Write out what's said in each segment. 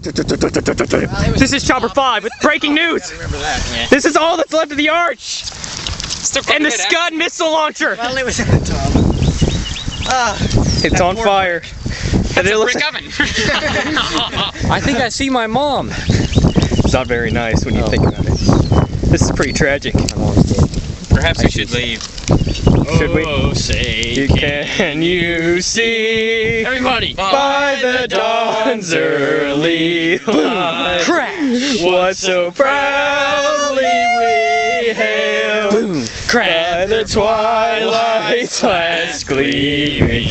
This is Chopper 5 with breaking news. Remember that. Yeah. This is all that's left of the arch. Still And the good, Scud missile launcher. Well, it was It's on fire. And it looks brick like, oven. I think I see my mom. it's not very nice when you think about it. This is pretty tragic. My mom's dead. Perhaps we should leave. Should we? Oh, say Can you see everybody by the dawn's early light Crash! what so proudly we hailed? Boom! By the twilight's last gleaming,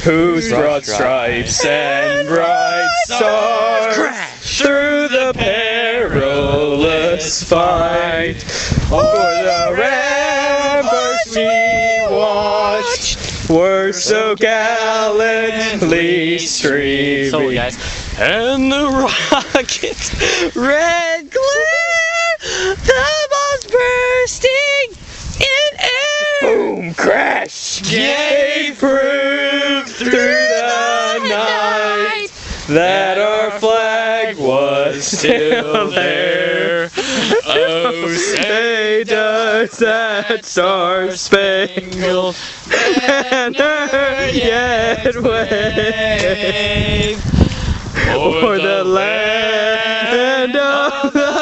whose broad stripes and bright stars Crash! through the perilous fight o'er the ramparts we watched were so gallantly streaming, and the rocket's red glare, the bombs bursting in air, boom, crash, gave proof through the night that our flag was still there. Oh, say does that star-spangled banner yet wave o'er the land of the